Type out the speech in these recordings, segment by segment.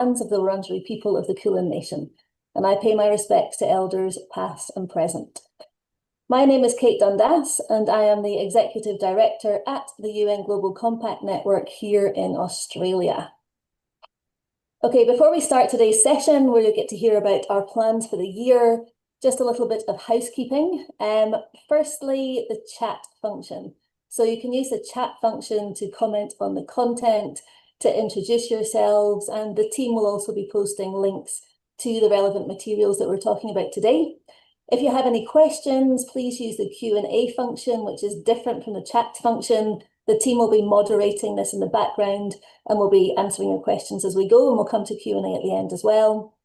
of the Wurundjeri people of the Kulin Nation, and I pay my respects to elders past and present. My name is Kate Dundas, and I am the Executive Director at the UN Global Compact Network here in Australia. Okay, before we start today's session, where you'll get to hear about our plans for the year, just a little bit of housekeeping. Firstly, the chat function. So you can use the chat function to comment on the content, to introduce yourselves, and the team will also be posting links to the relevant materials that we're talking about today. If you have any questions, please use the Q&A function, which is different from the chat function. The team will be moderating this in the background and we'll be answering your questions as we go, and we'll come to Q&A at the end as well.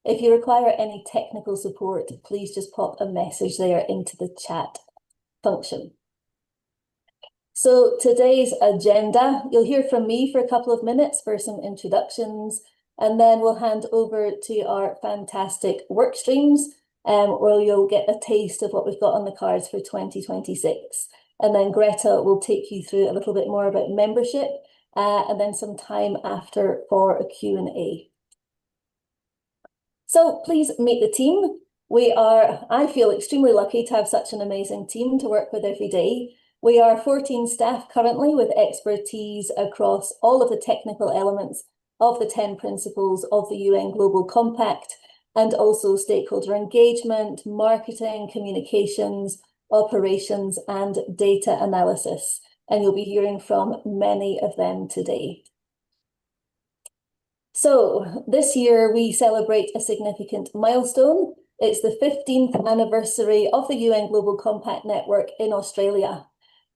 If you require any technical support, please just pop a message there into the chat function. So today's agenda, you'll hear from me for a couple of minutes for some introductions, and then we'll hand over to our fantastic work streams, where you'll get a taste of what we've got on the cards for 2026. And then Greta will take you through a little bit more about membership, and then some time after for a Q&A. So please meet the team. I feel extremely lucky to have such an amazing team to work with every day. We are 14 staff currently with expertise across all of the technical elements of the 10 principles of the UN Global Compact, and also stakeholder engagement, marketing, communications, operations, and data analysis. And you'll be hearing from many of them today. So this year we celebrate a significant milestone. It's the 15th anniversary of the UN Global Compact Network in Australia.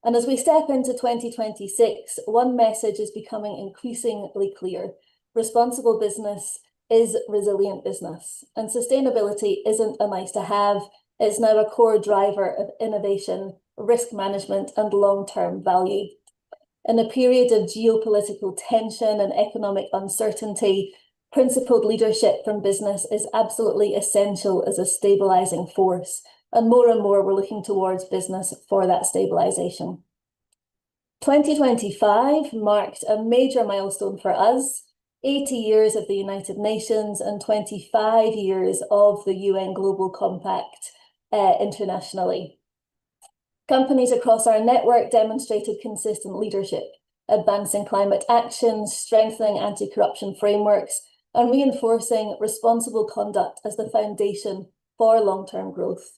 And as we step into 2026, one message is becoming increasingly clear. Responsible business is resilient business, and sustainability isn't a nice to have. It's now a core driver of innovation, risk management, and long-term value. In a period of geopolitical tension and economic uncertainty, principled leadership from business is absolutely essential as a stabilizing force. And more we're looking towards business for that stabilization. 2025 marked a major milestone for us, 80 years of the United Nations and 25 years of the UN Global Compact internationally. Companies across our network demonstrated consistent leadership, advancing climate action, strengthening anti-corruption frameworks, and reinforcing responsible conduct as the foundation for long-term growth.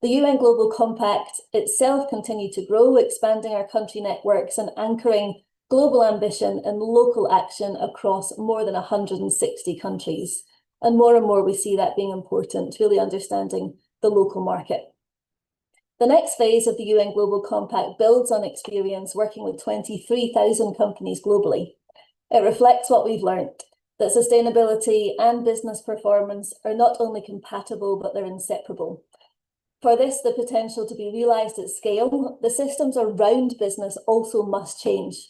The UN Global Compact itself continued to grow, expanding our country networks and anchoring global ambition and local action across more than 160 countries. And more we see that being important, really understanding the local market. The next phase of the UN Global Compact builds on experience working with 23,000 companies globally. It reflects what we've learned, that sustainability and business performance are not only compatible, but they're inseparable. For this, the potential to be realised at scale, the systems around business also must change.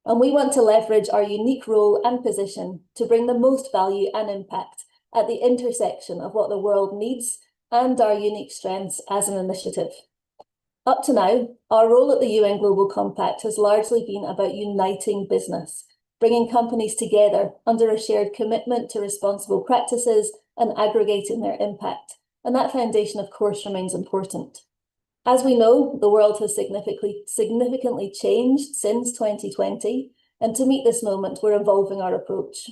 And we want to leverage our unique role and position to bring the most value and impact at the intersection of what the world needs and our unique strengths as an initiative. Up to now, our role at the UN Global Compact has largely been about uniting business, bringing companies together under a shared commitment to responsible practices and aggregating their impact. And that foundation, of course, remains important. As we know, the world has significantly changed since 2020, and to meet this moment, we're evolving our approach.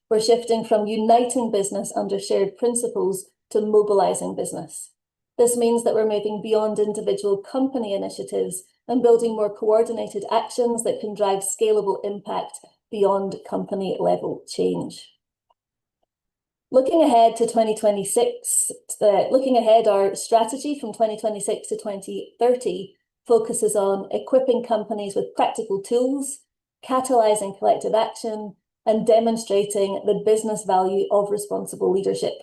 We're shifting from uniting business under shared principles to mobilising business. This means that we're moving beyond individual company initiatives and building more coordinated actions that can drive scalable impact beyond company-level change. Looking ahead to 2026, our strategy from 2026 to 2030 focuses on equipping companies with practical tools, catalysing collective action, and demonstrating the business value of responsible leadership.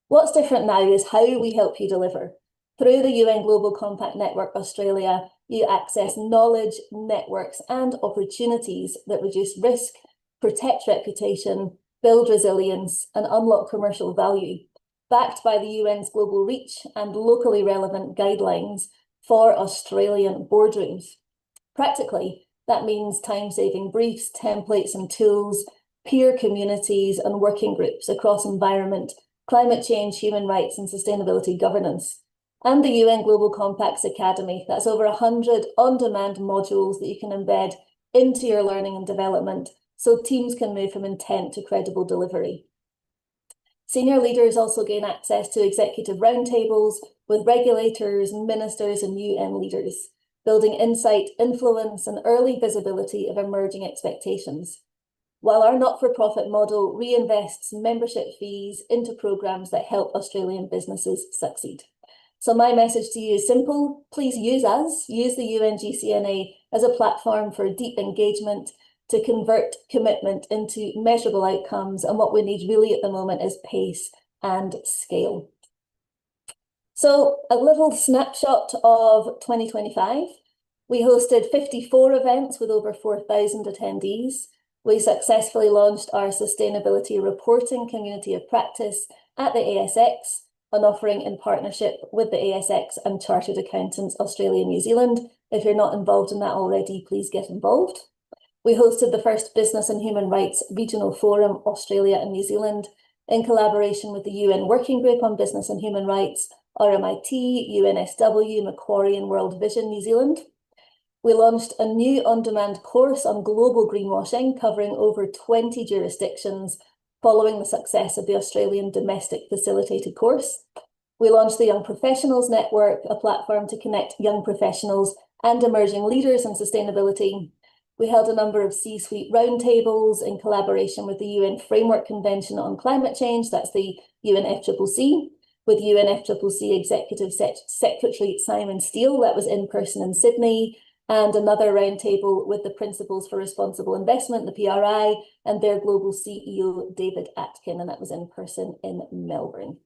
What's different now is how we help you deliver. Through the UN Global Compact Network Australia, you access knowledge, networks, and opportunities that reduce risk, protect reputation, build resilience, and unlock commercial value, backed by the UN's global reach and locally relevant guidelines for Australian boardrooms. Practically, that means time-saving briefs, templates, and tools, peer communities and working groups across environment, climate change, human rights and sustainability governance. And the UN Global Compact's Academy, that's over 100 on-demand modules that you can embed into your learning and development so teams can move from intent to credible delivery. Senior leaders also gain access to executive roundtables with regulators, ministers and UN leaders, building insight, influence and early visibility of emerging expectations. While our not-for-profit model reinvests membership fees into programmes that help Australian businesses succeed. So my message to you is simple. Please use us, use the UNGCNA as a platform for deep engagement to convert commitment into measurable outcomes. And what we need really at the moment is pace and scale. So a little snapshot of 2025. We hosted 54 events with over 4,000 attendees. We successfully launched our sustainability reporting community of practice at the ASX, an offering in partnership with the ASX and Chartered Accountants Australia and New Zealand. If you're not involved in that already, please get involved. We hosted the first Business and Human Rights Regional Forum, Australia and New Zealand, in collaboration with the UN Working Group on Business and Human Rights, RMIT, UNSW, Macquarie and World Vision New Zealand. We launched a new on-demand course on global greenwashing covering over 20 jurisdictions following the success of the Australian Domestic Facilitated course. We launched the Young Professionals Network, a platform to connect young professionals and emerging leaders in sustainability. We held a number of C-suite roundtables in collaboration with the UN Framework Convention on Climate Change, that's the UNFCCC, with UNFCCC Executive Secretary Simon Steele, that was in person in Sydney, and another roundtable with the Principles for Responsible Investment, the PRI, and their global CEO, David Atkin, and that was in person in Melbourne.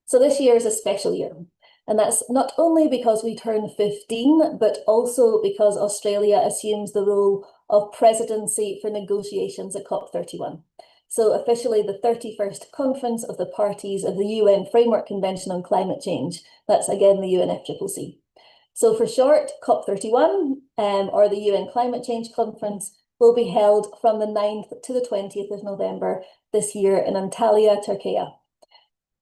So this year is a special year, and that's not only because we turn 15, but also because Australia assumes the role of presidency for negotiations at COP31. So officially the 31st Conference of the Parties of the UN Framework Convention on Climate Change, that's again the UNFCCC. So for short, COP31, or the UN Climate Change Conference, will be held from the 9th to the 20th of November this year in Antalya, Turkey.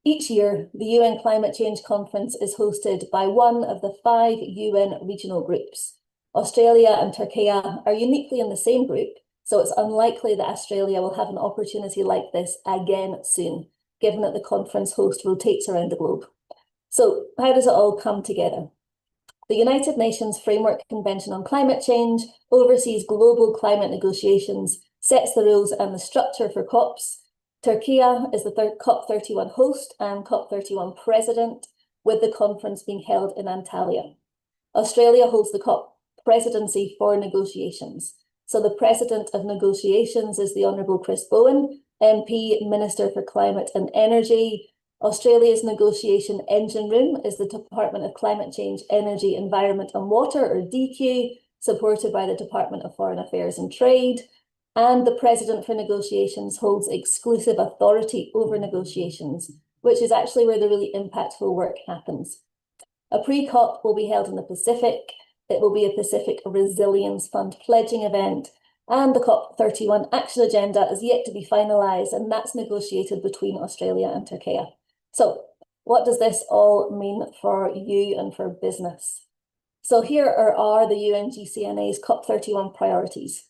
Each year, the UN Climate Change Conference is hosted by one of the 5 UN regional groups. Australia and Turkey are uniquely in the same group, so it's unlikely that Australia will have an opportunity like this again soon, given that the conference host rotates around the globe. So how does it all come together? The United Nations Framework Convention on Climate Change oversees global climate negotiations, sets the rules and the structure for COPs. Turkey is the COP31 host and COP31 president, with the conference being held in Antalya. Australia holds the COP presidency for negotiations. So the president of negotiations is the Honourable Chris Bowen, MP, Minister for Climate and Energy. Australia's negotiation engine room is the Department of Climate Change, Energy, Environment and Water, or DQ, supported by the Department of Foreign Affairs and Trade. And the president for negotiations holds exclusive authority over negotiations, which is actually where the really impactful work happens. A pre-COP will be held in the Pacific. It will be a Pacific Resilience Fund pledging event. And the COP31 action agenda is yet to be finalised, and that's negotiated between Australia and Turkey. So what does this all mean for you and for business? So here are the UNGCNA's COP31 priorities.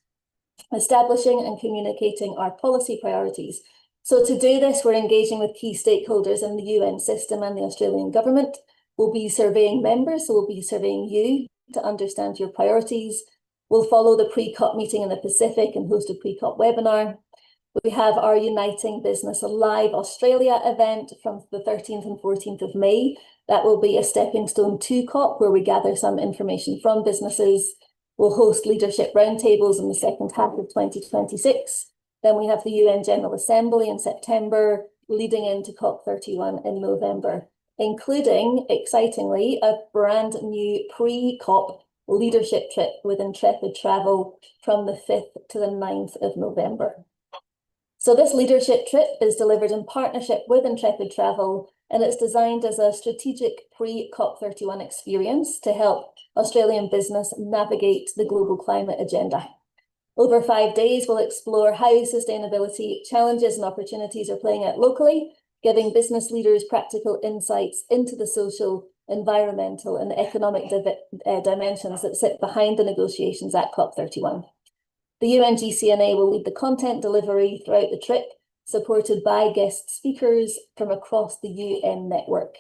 Establishing and communicating our policy priorities. So to do this, we're engaging with key stakeholders in the UN system and the Australian government. We'll be surveying members, so we'll be surveying you to understand your priorities. We'll follow the pre-COP meeting in the Pacific and host a pre-COP webinar. We have our Uniting Business Live Australia event from the 13th and 14th of May. That will be a stepping stone to COP, where we gather some information from businesses. We'll host leadership roundtables in the second half of 2026. Then we have the UN General Assembly in September, leading into COP31 in November, including, excitingly, a brand new pre-COP leadership trip with Intrepid Travel from the 5th to the 9th of November. So this leadership trip is delivered in partnership with Intrepid Travel, and it's designed as a strategic pre-COP31 experience to help Australian business navigate the global climate agenda. Over 5 days, we'll explore how sustainability challenges and opportunities are playing out locally, giving business leaders practical insights into the social, environmental, and economic dimensions that sit behind the negotiations at COP31. The UNGCNA will lead the content delivery throughout the trip, supported by guest speakers from across the UN network.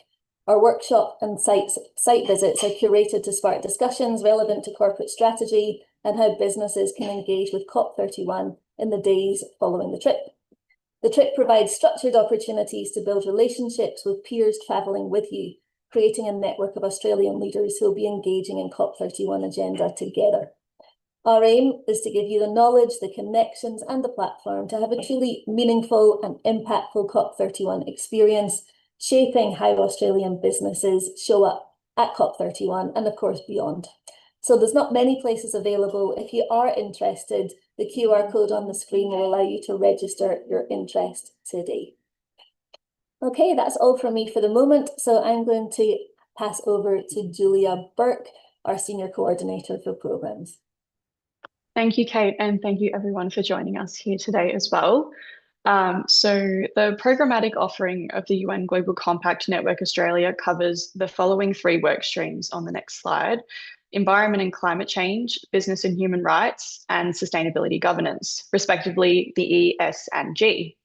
Our workshop and site visits are curated to spark discussions relevant to corporate strategy and how businesses can engage with COP31 in the days following the trip. The trip provides structured opportunities to build relationships with peers travelling with you, creating a network of Australian leaders who will be engaging in COP31 agenda together. Our aim is to give you the knowledge, the connections, and the platform to have a truly meaningful and impactful COP31 experience, shaping how Australian businesses show up at COP31 and, of course, beyond. So there's not many places available. If you are interested, the QR code on the screen will allow you to register your interest today. Okay, that's all from me for the moment. So I'm going to pass over to Julia Burke, our Senior Coordinator for Programmes. Thank you, Kate, and thank you everyone for joining us here today as well. So the programmatic offering of the UN Global Compact Network Australia covers the following 3 work streams on the next slide: environment and climate change, business and human rights, and sustainability governance, respectively the E, S, and G.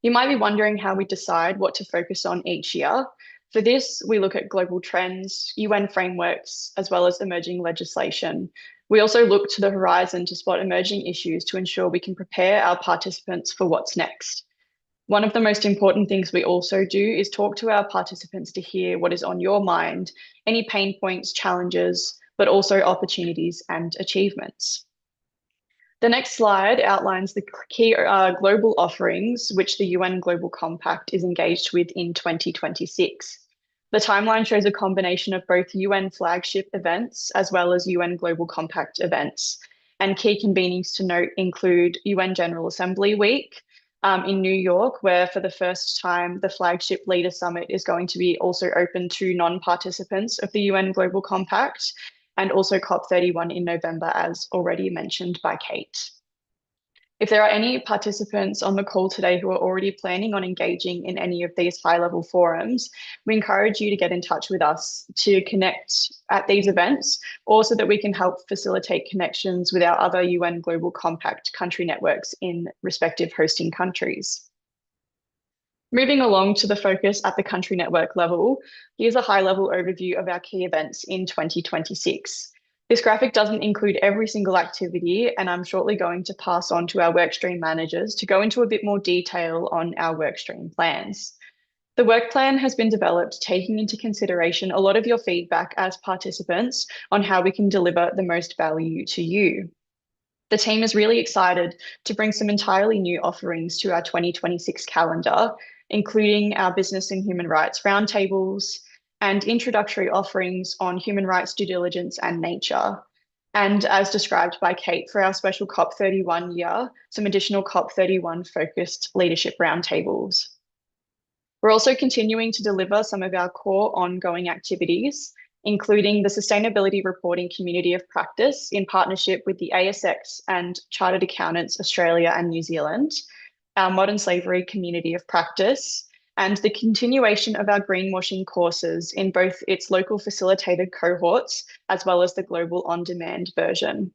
You might be wondering how we decide what to focus on each year. For this, we look at global trends, UN frameworks, as well as emerging legislation. We also look to the horizon to spot emerging issues to ensure we can prepare our participants for what's next. One of the most important things we also do is talk to our participants to hear what is on your mind, any pain points, challenges, but also opportunities and achievements. The next slide outlines the key global offerings which the UN Global Compact is engaged with in 2026. The timeline shows a combination of both UN flagship events as well as UN Global Compact events. And key convenings to note include UN General Assembly Week in New York, where for the first time the flagship Leader Summit is going to be also open to non-participants of the UN Global Compact, and also COP31 in November, as already mentioned by Kate. If there are any participants on the call today who are already planning on engaging in any of these high-level forums, we encourage you to get in touch with us to connect at these events, or so that we can help facilitate connections with our other UN Global Compact country networks in respective hosting countries. Moving along to the focus at the country network level, here's a high-level overview of our key events in 2026. This graphic doesn't include every single activity, and I'm shortly going to pass on to our workstream managers to go into a bit more detail on our workstream plans. The work plan has been developed taking into consideration a lot of your feedback as participants on how we can deliver the most value to you. The team is really excited to bring some entirely new offerings to our 2026 calendar, including our business and human rights roundtables, and introductory offerings on human rights due diligence and nature. And as described by Kate, for our special COP31 year, some additional COP31 focused leadership roundtables. We're also continuing to deliver some of our core ongoing activities, including the Sustainability Reporting Community of Practice in partnership with the ASX and Chartered Accountants Australia and New Zealand, our Modern Slavery Community of Practice, and the continuation of our greenwashing courses in both its local facilitated cohorts as well as the global on-demand version.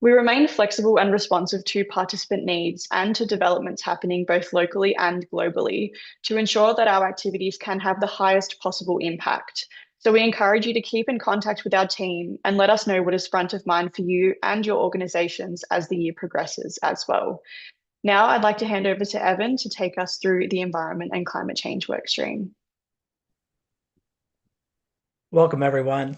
We remain flexible and responsive to participant needs and to developments happening both locally and globally to ensure that our activities can have the highest possible impact. So we encourage you to keep in contact with our team and let us know what is front of mind for you and your organisations as the year progresses as well. Now I'd like to hand over to Evan to take us through the environment and climate change workstream. Welcome, everyone.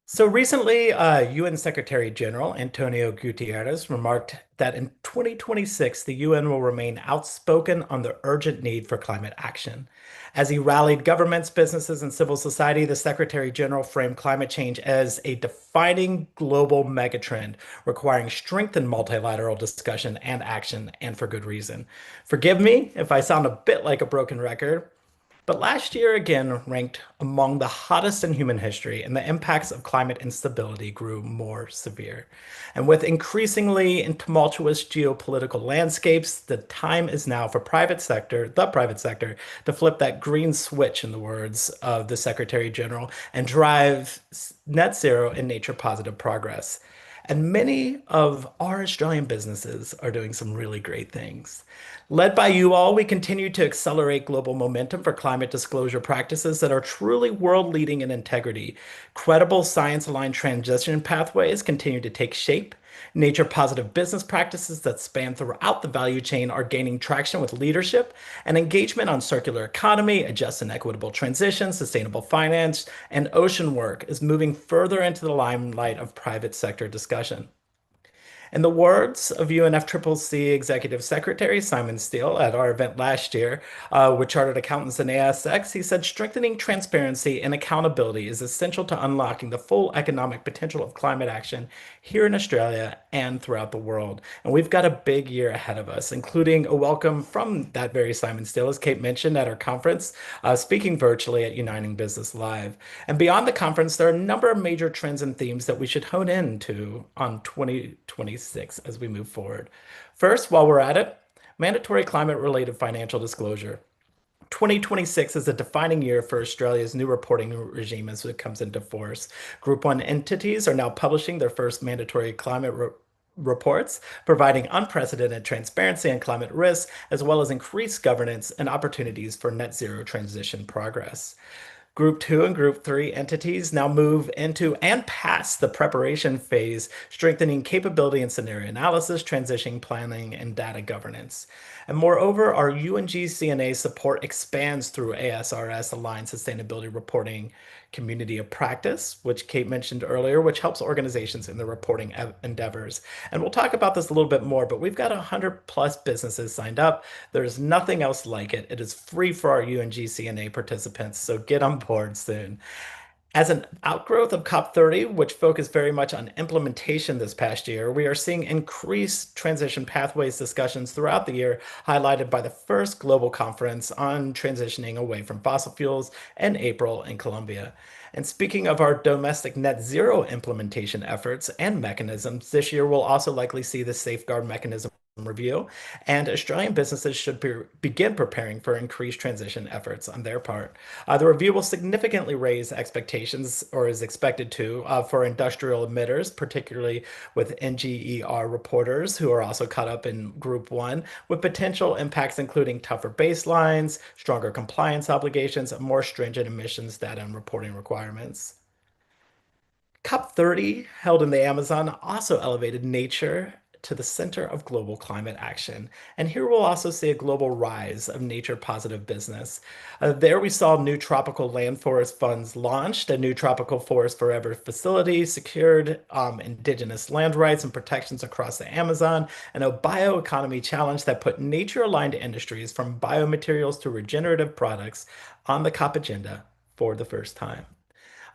So recently, UN Secretary General Antonio Guterres remarked that in 2026, the UN will remain outspoken on the urgent need for climate action. As he rallied governments, businesses, and civil society, the Secretary General framed climate change as a defining global megatrend requiring strengthened multilateral discussion and action, and for good reason. Forgive me if I sound a bit like a broken record, But last year again ranked among the hottest in human history, and the impacts of climate instability grew more severe. And with increasingly tumultuous geopolitical landscapes, the time is now for the private sector, to flip that green switch, in the words of the Secretary General, and drive net zero and nature positive progress. And many of our Australian businesses are doing some really great things. Led by you all, we continue to accelerate global momentum for climate disclosure practices that are truly world leading in integrity. Credible science aligned transition pathways continue to take shape. Nature positive business practices that span throughout the value chain are gaining traction with leadership, and engagement on circular economy, a just and equitable transition, sustainable finance, and ocean work is moving further into the limelight of private sector discussion. In the words of UNFCCC Executive Secretary Simon Steele at our event last year with Chartered Accountants and ASX, he said strengthening transparency and accountability is essential to unlocking the full economic potential of climate action here in Australia and throughout the world. And we've got a big year ahead of us, including a welcome from that very Simon Steele, as Kate mentioned, at our conference, speaking virtually at Uniting Business Live. And beyond the conference, there are a number of major trends and themes that we should hone into on 2026 as we move forward. First, while we're at it, mandatory climate-related financial disclosure. 2026 is a defining year for Australia's new reporting regime as it comes into force. Group 1 entities are now publishing their first mandatory reports, providing unprecedented transparency on climate risks, as well as increased governance and opportunities for net zero transition progress. Group 2 and Group 3 entities now move into and past the preparation phase, strengthening capability and scenario analysis, transition planning, and data governance. And moreover, our UNGCNA support expands through ASRS aligned sustainability reporting community of practice, which Kate mentioned earlier, which helps organizations in their reporting endeavors. And we'll talk about this a little bit more, but we've got 100 plus businesses signed up. There's nothing else like it. It is free for our UNGCNA participants, so get on board soon. As an outgrowth of COP30, which focused very much on implementation this past year, we are seeing increased transition pathways discussions throughout the year, highlighted by the first global conference on transitioning away from fossil fuels in April in Colombia. And speaking of our domestic net zero implementation efforts and mechanisms, this year we'll also likely see the safeguard mechanism review, and Australian businesses should begin preparing for increased transition efforts on their part. The review will significantly raise expectations, or is expected to, for industrial emitters, particularly with NGER reporters who are also caught up in Group 1, with potential impacts including tougher baselines, stronger compliance obligations, and more stringent emissions data and reporting requirements. COP30, held in the Amazon, also elevated nature to the center of global climate action. And here we'll also see a global rise of nature positive business. There we saw new tropical land forest funds launched, a new tropical forest forever facility secured indigenous land rights and protections across the Amazon, and a bioeconomy challenge that put nature aligned industries from biomaterials to regenerative products on the COP agenda for the first time.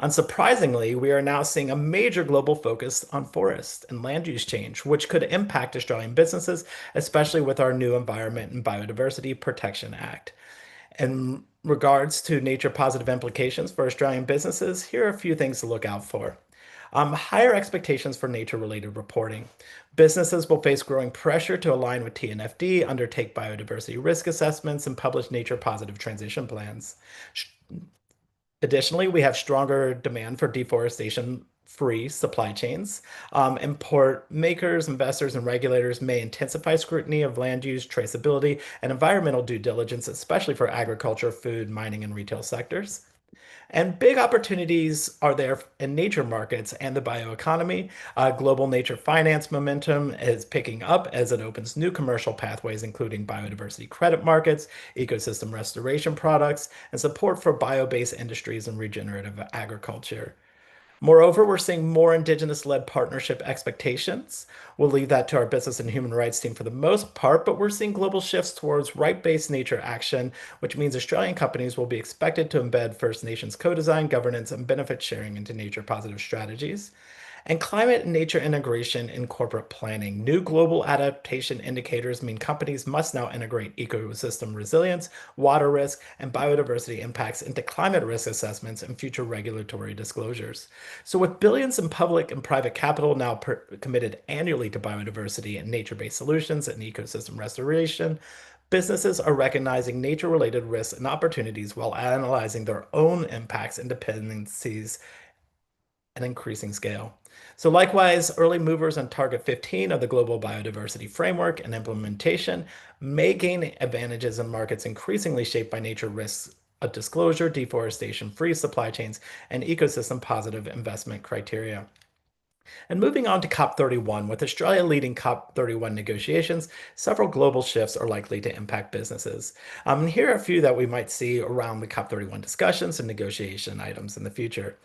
Unsurprisingly, we are now seeing a major global focus on forest and land use change, which could impact Australian businesses, especially with our new Environment and Biodiversity Protection Act. In regards to nature positive implications for Australian businesses, here are a few things to look out for. Higher expectations for nature related reporting. Businesses will face growing pressure to align with TNFD, undertake biodiversity risk assessments, and publish nature positive transition plans. Additionally, we have stronger demand for deforestation-free supply chains. Import makers, investors, and regulators may intensify scrutiny of land use, traceability, and environmental due diligence, especially for agriculture, food, mining, and retail sectors. And big opportunities are there in nature markets and the bioeconomy. Global nature finance momentum is picking up as it opens new commercial pathways, including biodiversity credit markets, ecosystem restoration products, and support for bio-based industries and regenerative agriculture. Moreover, we're seeing more Indigenous-led partnership expectations. We'll leave that to our business and human rights team for the most part, but we're seeing global shifts towards right-based nature action, which means Australian companies will be expected to embed First Nations co-design, governance, and benefit sharing into nature-positive strategies. And climate and nature integration in corporate planning. New global adaptation indicators mean companies must now integrate ecosystem resilience, water risk, and biodiversity impacts into climate risk assessments and future regulatory disclosures. So, with billions in public and private capital now committed annually to biodiversity and nature-based solutions and ecosystem restoration, businesses are recognizing nature-related risks and opportunities while analyzing their own impacts and dependencies at increasing scale. So likewise, early movers on Target 15 of the Global Biodiversity Framework and implementation may gain advantages in markets increasingly shaped by nature risks of disclosure, deforestation-free supply chains, and ecosystem-positive investment criteria. And moving on to COP31, with Australia leading COP31 negotiations, several global shifts are likely to impact businesses. Here are a few that we might see around the COP31 discussions and negotiation items in the future.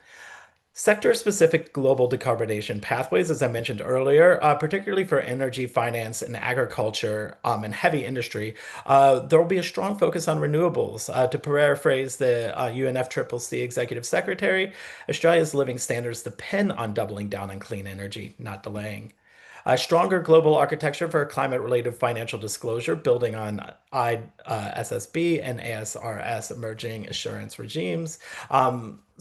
Sector-specific global decarbonization pathways, as I mentioned earlier, particularly for energy, finance, and agriculture, and heavy industry, there will be a strong focus on renewables. To paraphrase the UNFCCC Executive Secretary, Australia's living standards depend on doubling down on clean energy, not delaying. A stronger global architecture for climate-related financial disclosure, building on ISSB and ASRS emerging assurance regimes.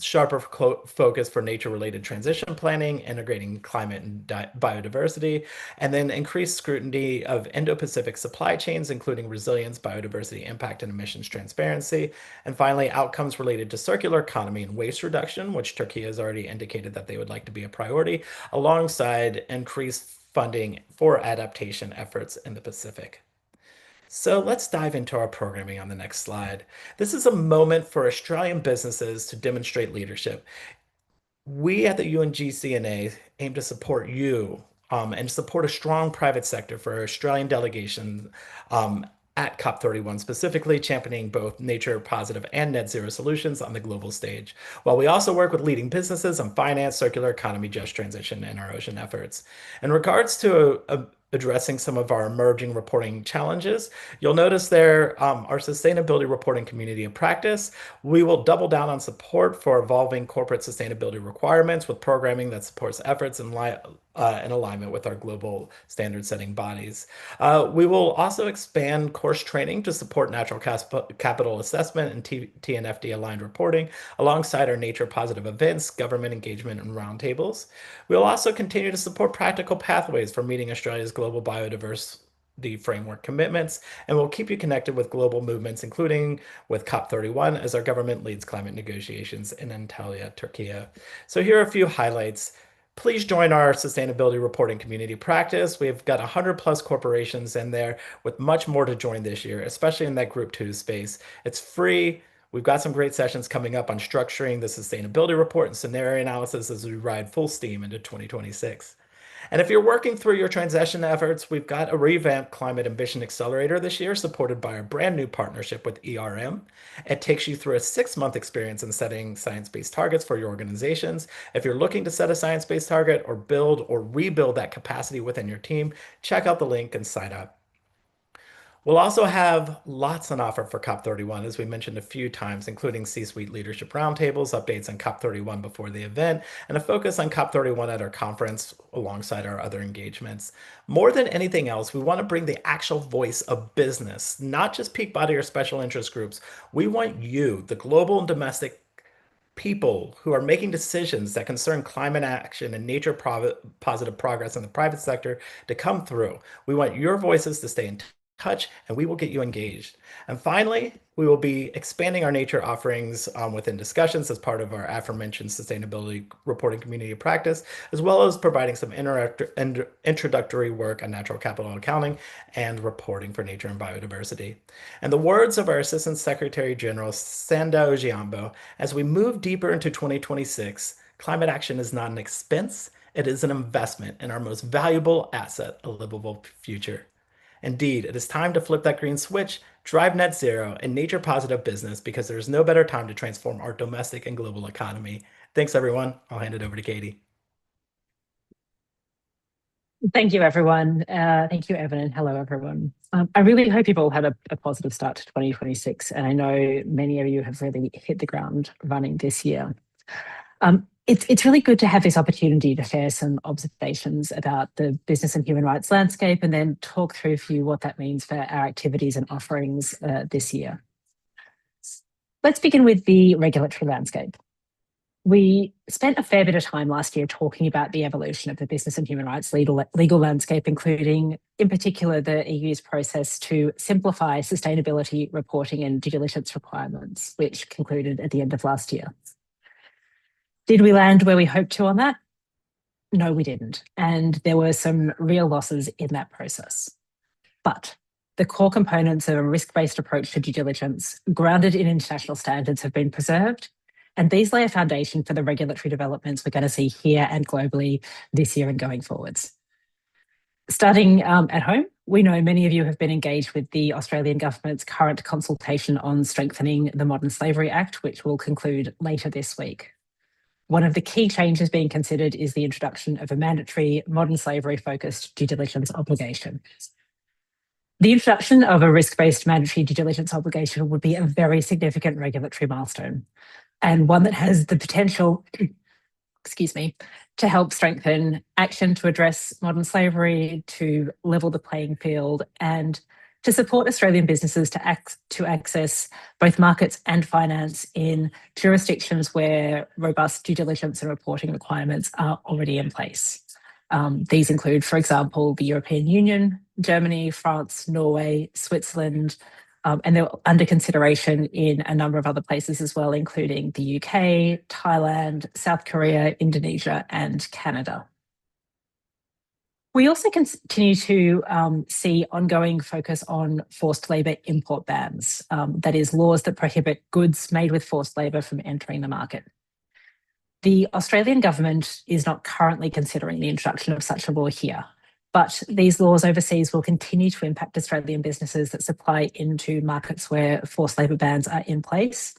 Sharper focus for nature-related transition planning, integrating climate and biodiversity, and then increased scrutiny of Indo-Pacific supply chains, including resilience, biodiversity impact, and emissions transparency. And finally, outcomes related to circular economy and waste reduction, which Turkey has already indicated that they would like to be a priority, alongside increased funding for adaptation efforts in the Pacific. So let's dive into our programming on the next slide. This is a moment for Australian businesses to demonstrate leadership. We at the UNGCNA aim to support you and support a strong private sector for Australian delegation at COP31, specifically championing both nature positive and net zero solutions on the global stage, while we also work with leading businesses on finance, circular economy, just transition, and our ocean efforts. In regards to addressing some of our emerging reporting challenges, you'll notice there our sustainability reporting community of practice. We will double down on support for evolving corporate sustainability requirements with programming that supports efforts in alignment with our global standard setting bodies. We will also expand course training to support natural capital assessment and TNFD aligned reporting alongside our nature positive events, government engagement, and roundtables. We'll also continue to support practical pathways for meeting Australia's global biodiversity framework commitments, and we'll keep you connected with global movements, including with COP31 as our government leads climate negotiations in Antalya, Turkey. So here are a few highlights. Please join our sustainability reporting community practice. We've got 100 plus corporations in there with much more to join this year, especially in that group 2 space. It's free. We've got some great sessions coming up on structuring the sustainability report and scenario analysis as we ride full steam into 2026. And if you're working through your transition efforts, we've got a revamped Climate Ambition Accelerator this year, supported by a brand new partnership with ERM. It takes you through a 6-month experience in setting science-based targets for your organizations. If you're looking to set a science-based target or build or rebuild that capacity within your team, check out the link and sign up. We'll also have lots on offer for COP31, as we mentioned a few times, including C-suite leadership roundtables, updates on COP31 before the event, and a focus on COP31 at our conference alongside our other engagements. More than anything else, we want to bring the actual voice of business, not just peak body or special interest groups. We want you, the global and domestic people who are making decisions that concern climate action and nature positive progress in the private sector, to come through. We want your voices to stay in touch, and we will get you engaged. And finally, we will be expanding our nature offerings within discussions as part of our aforementioned sustainability reporting community of practice, as well as providing some introductory work on natural capital accounting and reporting for nature and biodiversity. And the words of our Assistant Secretary General, Sanda Ojiambo, as we move deeper into 2026, climate action is not an expense, it is an investment in our most valuable asset, a livable future. Indeed, it is time to flip that green switch, drive net zero, and nature positive business, because there is no better time to transform our domestic and global economy. Thanks, everyone. I'll hand it over to Katie. Thank you, everyone. Thank you, Evan, and hello, everyone. I really hope you've all had a positive start to 2026, and I know many of you have really hit the ground running this year. It's really good to have this opportunity to share some observations about the business and human rights landscape and then talk through for you what that means for our activities and offerings this year. Let's begin with the regulatory landscape. We spent a fair bit of time last year talking about the evolution of the business and human rights legal landscape, including, in particular, the EU's process to simplify sustainability reporting and due diligence requirements, which concluded at the end of last year. Did we land where we hoped to on that? No, we didn't. And there were some real losses in that process. But the core components of a risk-based approach to due diligence, grounded in international standards, have been preserved. And these lay a foundation for the regulatory developments we're going to see here and globally this year and going forwards. Starting at home, we know many of you have been engaged with the Australian government's current consultation on strengthening the Modern Slavery Act, which will conclude later this week. One of the key changes being considered is the introduction of a mandatory modern slavery-focused due diligence obligation. The introduction of a risk-based mandatory due diligence obligation would be a very significant regulatory milestone, and one that has the potential, to help strengthen action to address modern slavery, to level the playing field, and to support Australian businesses to access both markets and finance in jurisdictions where robust due diligence and reporting requirements are already in place. These include, for example, the European Union, Germany, France, Norway, Switzerland, and they're under consideration in a number of other places as well, including the UK, Thailand, South Korea, Indonesia, and Canada. We also continue to see ongoing focus on forced labour import bans, that is, laws that prohibit goods made with forced labour from entering the market. The Australian government is not currently considering the introduction of such a law here, but these laws overseas will continue to impact Australian businesses that supply into markets where forced labour bans are in place.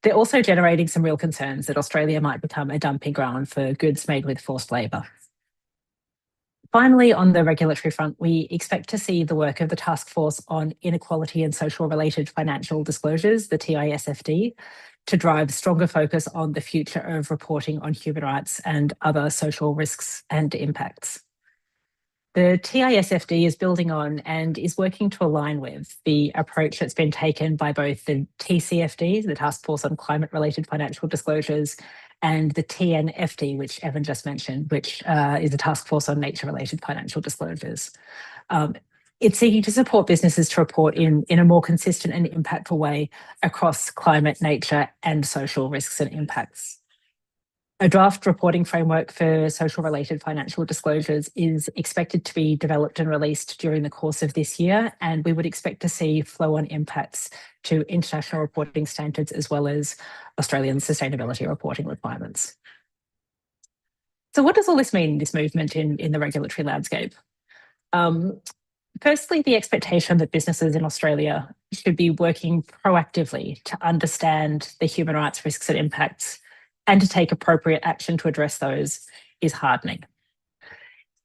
They're also generating some real concerns that Australia might become a dumping ground for goods made with forced labour. Finally, on the regulatory front, we expect to see the work of the Task Force on Inequality and Social Related Financial Disclosures, the TISFD, to drive stronger focus on the future of reporting on human rights and other social risks and impacts. The TISFD is building on and is working to align with the approach that's been taken by both the TCFD, the Task Force on Climate-Related Financial Disclosures, and the TNFD, which Evan just mentioned, which is a Task Force on Nature-Related Financial Disclosures. It's seeking to support businesses to report in a more consistent and impactful way across climate, nature, and social risks and impacts. A draft reporting framework for social-related financial disclosures is expected to be developed and released during the course of this year, and we would expect to see flow-on impacts to international reporting standards as well as Australian sustainability reporting requirements. So what does all this mean, this movement in the regulatory landscape? Firstly, the expectation that businesses in Australia should be working proactively to understand the human rights risks and impacts and to take appropriate action to address those is hardening.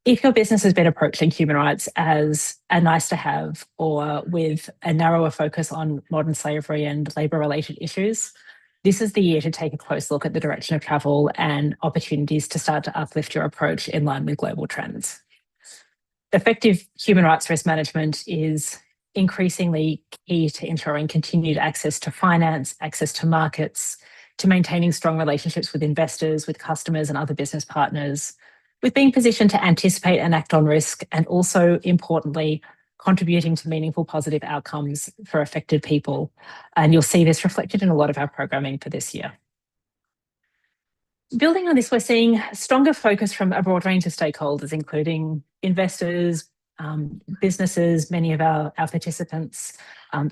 If your business has been approaching human rights as a nice to have or with a narrower focus on modern slavery and labour-related issues, this is the year to take a close look at the direction of travel and opportunities to start to uplift your approach in line with global trends. Effective human rights risk management is increasingly key to ensuring continued access to finance, access to markets, to maintaining strong relationships with investors, with customers and other business partners, with being positioned to anticipate and act on risk, and also, importantly, contributing to meaningful positive outcomes for affected people. And you'll see this reflected in a lot of our programming for this year. Building on this, we're seeing stronger focus from a broad range of stakeholders, including investors, businesses, many of our participants,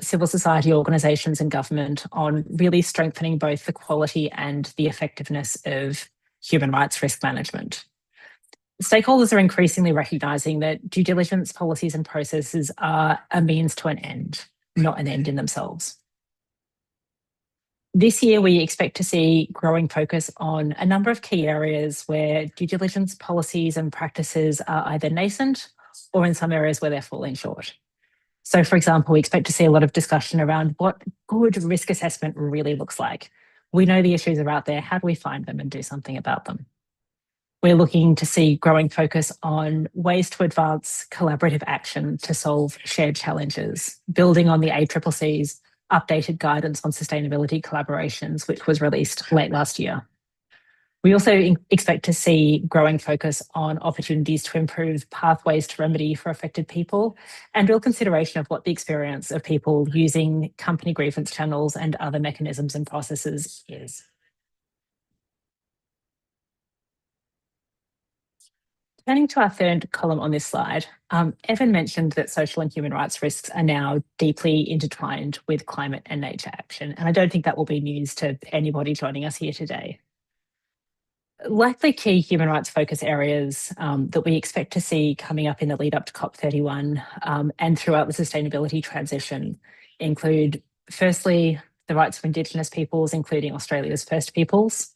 civil society organisations and government, on really strengthening both the quality and the effectiveness of human rights risk management. Stakeholders are increasingly recognising that due diligence policies and processes are a means to an end, not an end in themselves. This year, we expect to see growing focus on a number of key areas where due diligence policies and practices are either nascent or in some areas where they're falling short. So, for example, we expect to see a lot of discussion around what good risk assessment really looks like. We know the issues are out there. How do we find them and do something about them? We're looking to see growing focus on ways to advance collaborative action to solve shared challenges, building on the ACCC's updated guidance on sustainability collaborations, which was released late last year. We also expect to see growing focus on opportunities to improve pathways to remedy for affected people and real consideration of what the experience of people using company grievance channels and other mechanisms and processes is. Turning to our third column on this slide, Evan mentioned that social and human rights risks are now deeply intertwined with climate and nature action, and I don't think that will be news to anybody joining us here today. Likely key human rights focus areas that we expect to see coming up in the lead up to COP31 and throughout the sustainability transition include, firstly, the rights of Indigenous peoples, including Australia's First Peoples.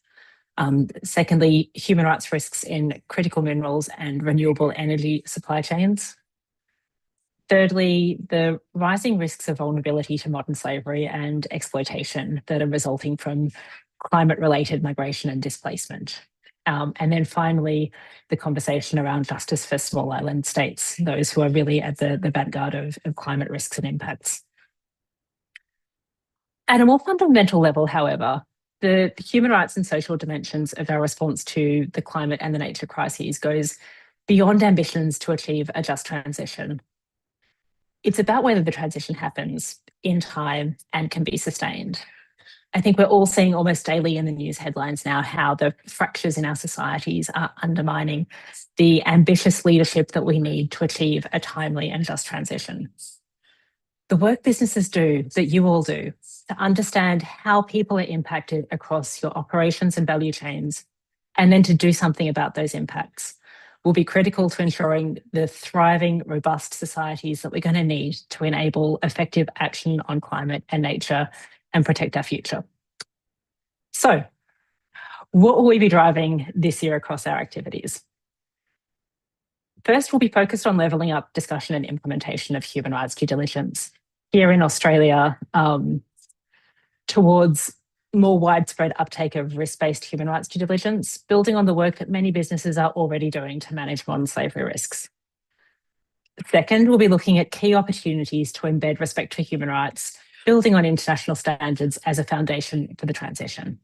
Secondly, human rights risks in critical minerals and renewable energy supply chains. Thirdly, the rising risks of vulnerability to modern slavery and exploitation that are resulting from climate-related migration and displacement. And then finally, the conversation around justice for small island states, those who are really at the vanguard of climate risks and impacts. At a more fundamental level, however, the human rights and social dimensions of our response to the climate and the nature crises goes beyond ambitions to achieve a just transition. It's about whether the transition happens in time and can be sustained. I think we're all seeing almost daily in the news headlines now how the fractures in our societies are undermining the ambitious leadership that we need to achieve a timely and just transition. The work businesses do, that you all do, to understand how people are impacted across your operations and value chains, and then to do something about those impacts, will be critical to ensuring the thriving, robust societies that we're going to need to enable effective action on climate and nature and protect our future. So, what will we be driving this year across our activities? First, we'll be focused on levelling up discussion and implementation of human rights due diligence here in Australia towards more widespread uptake of risk-based human rights due diligence, building on the work that many businesses are already doing to manage modern slavery risks. Second, we'll be looking at key opportunities to embed respect for human rights, building on international standards as a foundation for the transition.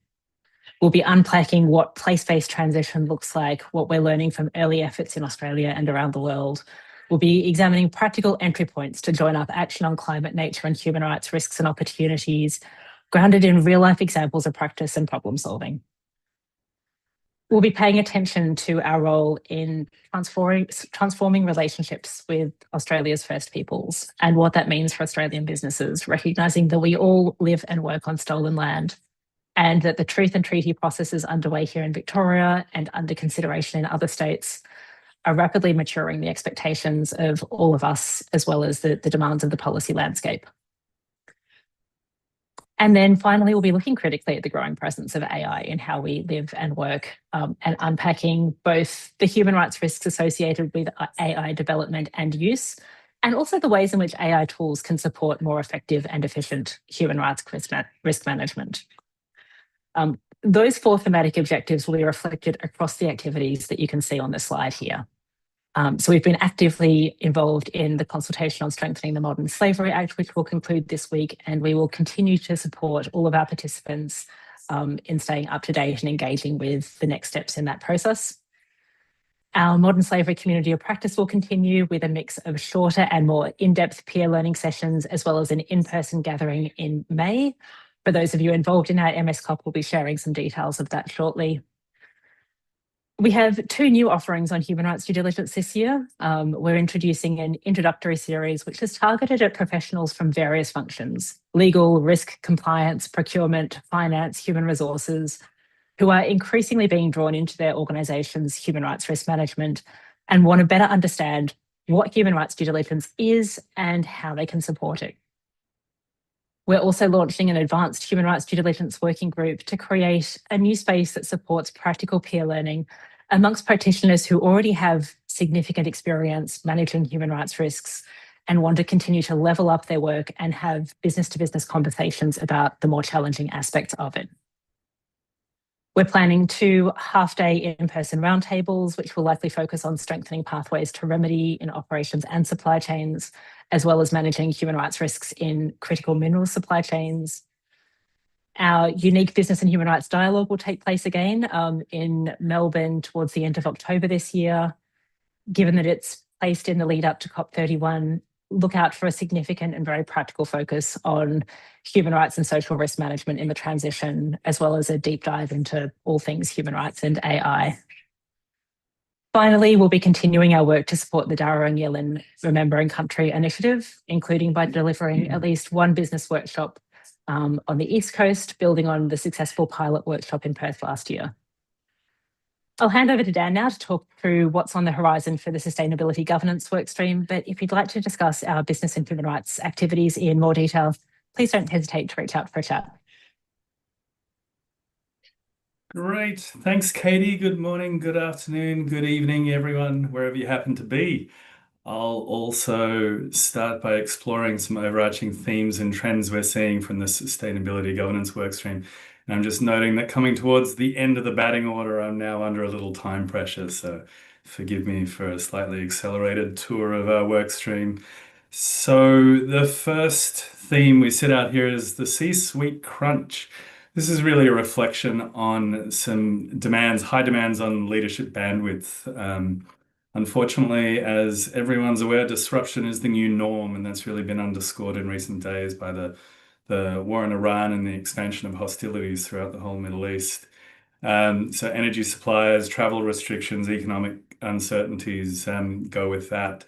We'll be unpacking what place-based transition looks like, what we're learning from early efforts in Australia and around the world. We'll be examining practical entry points to join up action on climate, nature and human rights risks and opportunities, grounded in real-life examples of practice and problem solving. We'll be paying attention to our role in transforming relationships with Australia's First Peoples and what that means for Australian businesses, recognising that we all live and work on stolen land and that the truth and treaty processes underway here in Victoria and under consideration in other states are rapidly maturing the expectations of all of us, as well as the demands of the policy landscape. And then finally, we'll be looking critically at the growing presence of AI in how we live and work, and unpacking both the human rights risks associated with AI development and use, and also the ways in which AI tools can support more effective and efficient human rights risk management. Those four thematic objectives will be reflected across the activities that you can see on the slide here. So we've been actively involved in the consultation on strengthening the Modern Slavery Act, which will conclude this week, and we will continue to support all of our participants in staying up to date and engaging with the next steps in that process. Our Modern Slavery Community of Practice will continue with a mix of shorter and more in-depth peer learning sessions, as well as an in-person gathering in May. For those of you involved in our MSCOP, we'll be sharing some details of that shortly. We have two new offerings on human rights due diligence this year. We're introducing an introductory series which is targeted at professionals from various functions: legal, risk, compliance, procurement, finance, human resources, who are increasingly being drawn into their organisation's human rights risk management and want to better understand what human rights due diligence is and how they can support it. We're also launching an advanced human rights due diligence working group to create a new space that supports practical peer learning amongst practitioners who already have significant experience managing human rights risks and want to continue to level up their work and have business-to-business conversations about the more challenging aspects of it. We're planning 2 half-day in-person roundtables, which will likely focus on strengthening pathways to remedy in operations and supply chains, as well as managing human rights risks in critical mineral supply chains. Our unique business and human rights dialogue will take place again in Melbourne towards the end of October this year. Given that it's placed in the lead up to COP31, look out for a significant and very practical focus on human rights and social risk management in the transition, as well as a deep dive into all things human rights and AI. Finally, we'll be continuing our work to support the Darra Yellen Remembering Country initiative, including by delivering at least one business workshop on the East Coast, building on the successful pilot workshop in Perth last year. I'll hand over to Dan now to talk through what's on the horizon for the Sustainability Governance workstream, but if you'd like to discuss our business and human rights activities in more detail, please don't hesitate to reach out for a chat. Great. Thanks, Katie. Good morning, good afternoon, good evening, everyone, wherever you happen to be. I'll also start by exploring some overarching themes and trends we're seeing from the Sustainability Governance workstream. And I'm just noting that coming towards the end of the batting order, I'm now under a little time pressure, so forgive me for a slightly accelerated tour of our workstream. So the first theme we set out here is the C-suite crunch. This is really a reflection on some demands, high demands on leadership bandwidth. Unfortunately, as everyone's aware, disruption is the new norm, and that's really been underscored in recent days by the war in Iran and the expansion of hostilities throughout the whole Middle East. So energy supplies, travel restrictions, economic uncertainties go with that.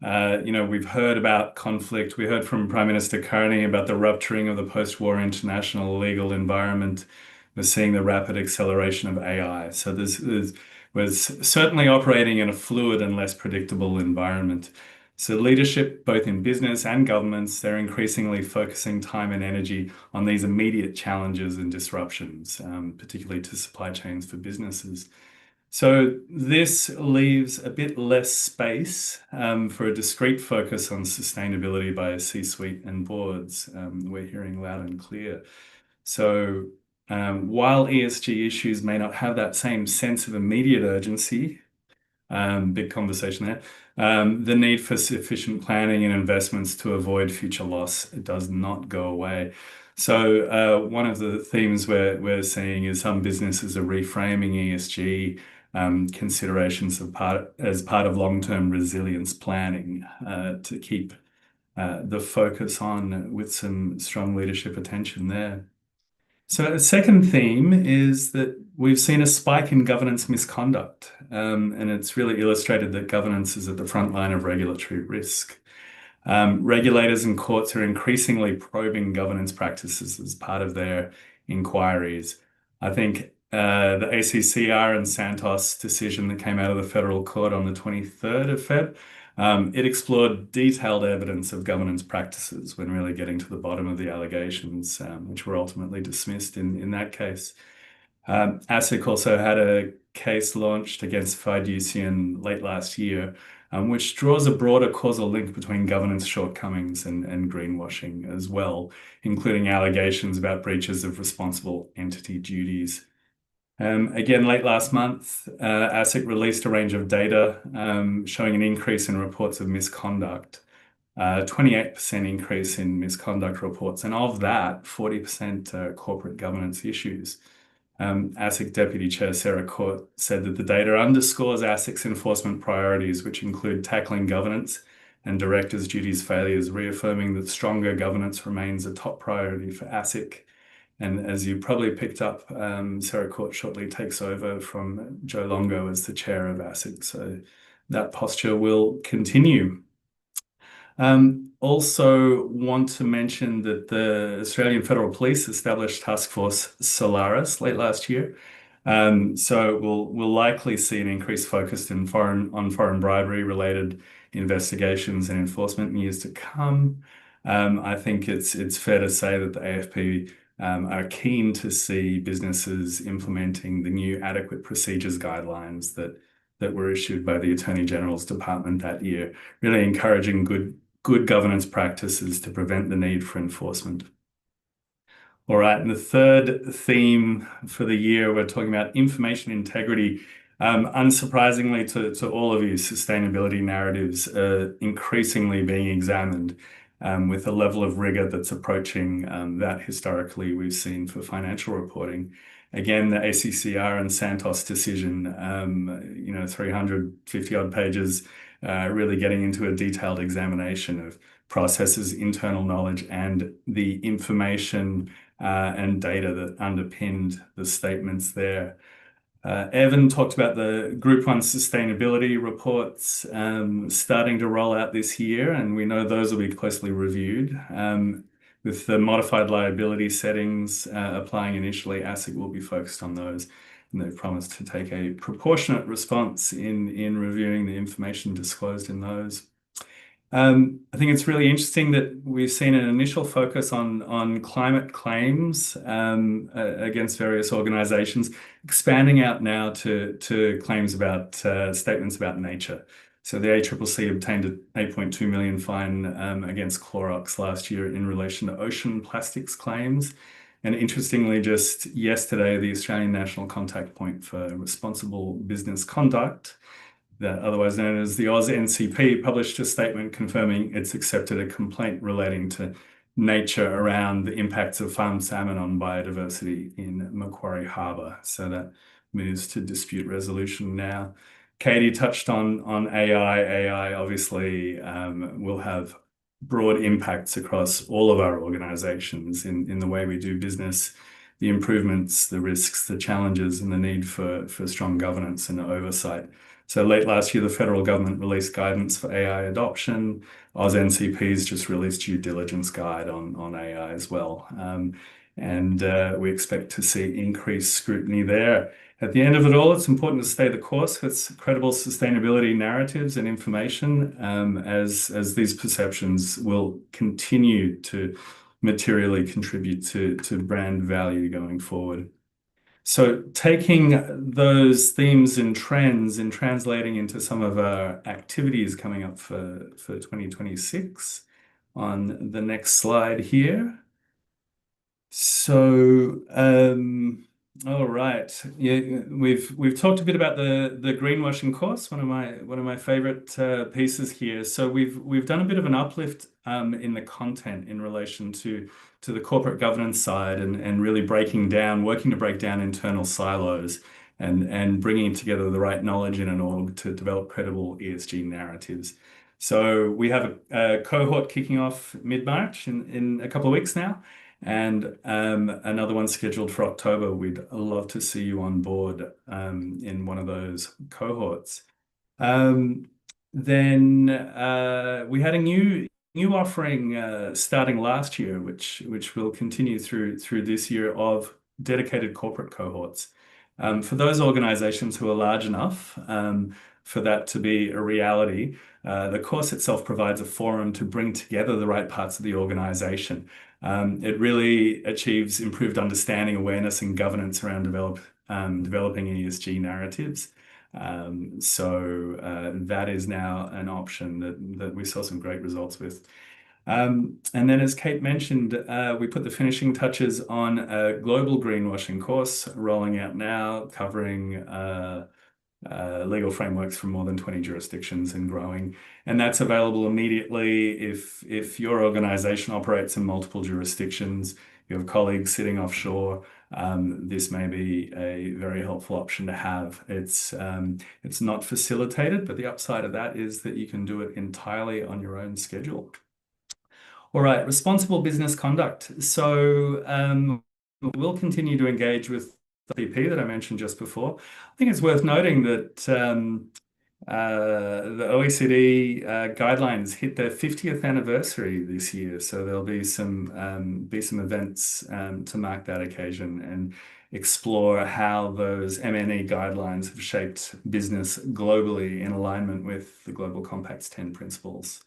We've heard about conflict. We heard from Prime Minister Carney about the rupturing of the post-war international legal environment. We're seeing the rapid acceleration of AI. So we're certainly operating in a fluid and less predictable environment. So leadership, both in business and governments, they're increasingly focusing time and energy on these immediate challenges and disruptions, particularly to supply chains for businesses. So this leaves a bit less space for a discrete focus on sustainability by C-suite and boards. We're hearing loud and clear. So while ESG issues may not have that same sense of immediate urgency, big conversation there, the need for sufficient planning and investments to avoid future loss does not go away. So one of the themes we're seeing is some businesses are reframing ESG considerations as part of long-term resilience planning to keep the focus on with some strong leadership attention there. So a second theme is that we've seen a spike in governance misconduct, and it's really illustrated that governance is at the front line of regulatory risk. Regulators and courts are increasingly probing governance practices as part of their inquiries. I think the ACCR and Santos decision that came out of the federal court on the 23rd of Feb, it explored detailed evidence of governance practices when really getting to the bottom of the allegations, which were ultimately dismissed in that case. ASIC also had a case launched against Fiducian late last year, which draws a broader causal link between governance shortcomings and greenwashing as well, including allegations about breaches of responsible entity duties. Again, late last month, ASIC released a range of data showing an increase in reports of misconduct, 28% increase in misconduct reports, and of that, 40% corporate governance issues. ASIC Deputy Chair Sarah Court said that the data underscores ASIC's enforcement priorities, which include tackling governance and directors' duties failures, reaffirming that stronger governance remains a top priority for ASIC. And as you probably picked up, Sarah Court shortly takes over from Joe Longo as the chair of ASIC. So that posture will continue. Also want to mention that the Australian Federal Police established Task Force Solaris late last year. So we'll likely see an increased focus on foreign bribery related investigations and enforcement in years to come. I think it's fair to say that the AFP are keen to see businesses implementing the new adequate procedures guidelines that were issued by the Attorney General's Department that year, really encouraging good governance practices to prevent the need for enforcement. All right, and the third theme for the year, we're talking about information integrity. Unsurprisingly to all of you, sustainability narratives are increasingly being examined with a level of rigor that's approaching that historically we've seen for financial reporting. Again, the ACCR and Santos decision, 350 odd pages, really getting into a detailed examination of processes, internal knowledge, and the information and data that underpinned the statements there. Evan talked about the Group 1 sustainability reports starting to roll out this year, and we know those will be closely reviewed. With the modified liability settings applying initially, ASIC will be focused on those, and they've promised to take a proportionate response in reviewing the information disclosed in those. I think it's really interesting that we've seen an initial focus on climate claims against various organizations, expanding out now to claims about statements about nature. So the ACCC obtained an 8.2 million fine against Clorox last year in relation to ocean plastics claims. And interestingly, just yesterday, the Australian National Contact Point for Responsible Business Conduct, otherwise known as the NCP, published a statement confirming it's accepted a complaint relating to nature around the impacts of farmed salmon on biodiversity in Macquarie Harbour. So that moves to dispute resolution now. Katie touched on AI. AI obviously will have broad impacts across all of our organizations in the way we do business, the improvements, the risks, the challenges, and the need for strong governance and oversight. So late last year, the federal government released guidance for AI adoption. NCP's just released due diligence guide on AI as well. We expect to see increased scrutiny there. At the end of it all, it's important to stay the course with credible sustainability narratives and information as these perceptions will continue to materially contribute to brand value going forward. So taking those themes and trends and translating into some of our activities coming up for 2026 on the next slide here. So, all right. Yeah, we've talked a bit about the greenwashing course, one of my favorite pieces here. So we've done a bit of an uplift in the content in relation to the corporate governance side and really working to break down internal silos and bringing together the right knowledge in an org to develop credible ESG narratives. So we have a cohort kicking off mid-March in a couple of weeks now, and another one scheduled for October. We'd love to see you on board in one of those cohorts. Then we had a new offering starting last year, which will continue through this year, of dedicated corporate cohorts. For those organizations who are large enough for that to be a reality, the course itself provides a forum to bring together the right parts of the organization. It really achieves improved understanding, awareness, and governance around developing ESG narratives. So that is now an option that we saw some great results with. And then, as Kate mentioned, we put the finishing touches on a global greenwashing course rolling out now, covering legal frameworks from more than 20 jurisdictions and growing. And that's available immediately if your organization operates in multiple jurisdictions, you have colleagues sitting offshore. This may be a very helpful option to have. It's not facilitated, but the upside of that is that you can do it entirely on your own schedule. All right, responsible business conduct. So we'll continue to engage with the PP that I mentioned just before. I think it's worth noting that the OECD guidelines hit their 50th anniversary this year, so there'll be some events to mark that occasion and explore how those MNE guidelines have shaped business globally in alignment with the Global Compact's 10 principles.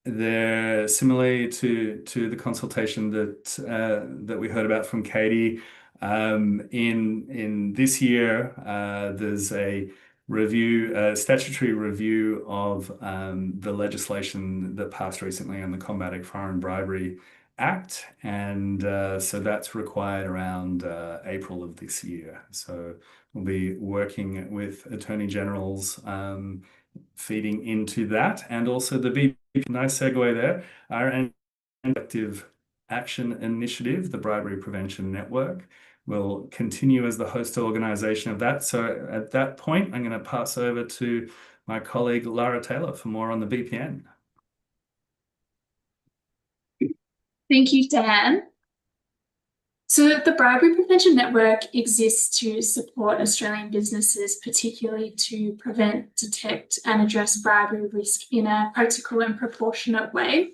They're similarly to the consultation that we heard about from Katie. In this year, there's a statutory review of the legislation that passed recently on the combating foreign bribery Act, and so that's required around April of this year. So we'll be working with Attorney Generals feeding into that, and also the BP, nice segue there, our Collective Action Initiative, the Bribery Prevention Network, will continue as the host organisation of that. So at that point, I'm going to pass over to my colleague Lara Taylor for more on the BPN. Thank you, Dan. So the Bribery Prevention Network exists to support Australian businesses, particularly to prevent, detect and address bribery risk in a practical and proportionate way.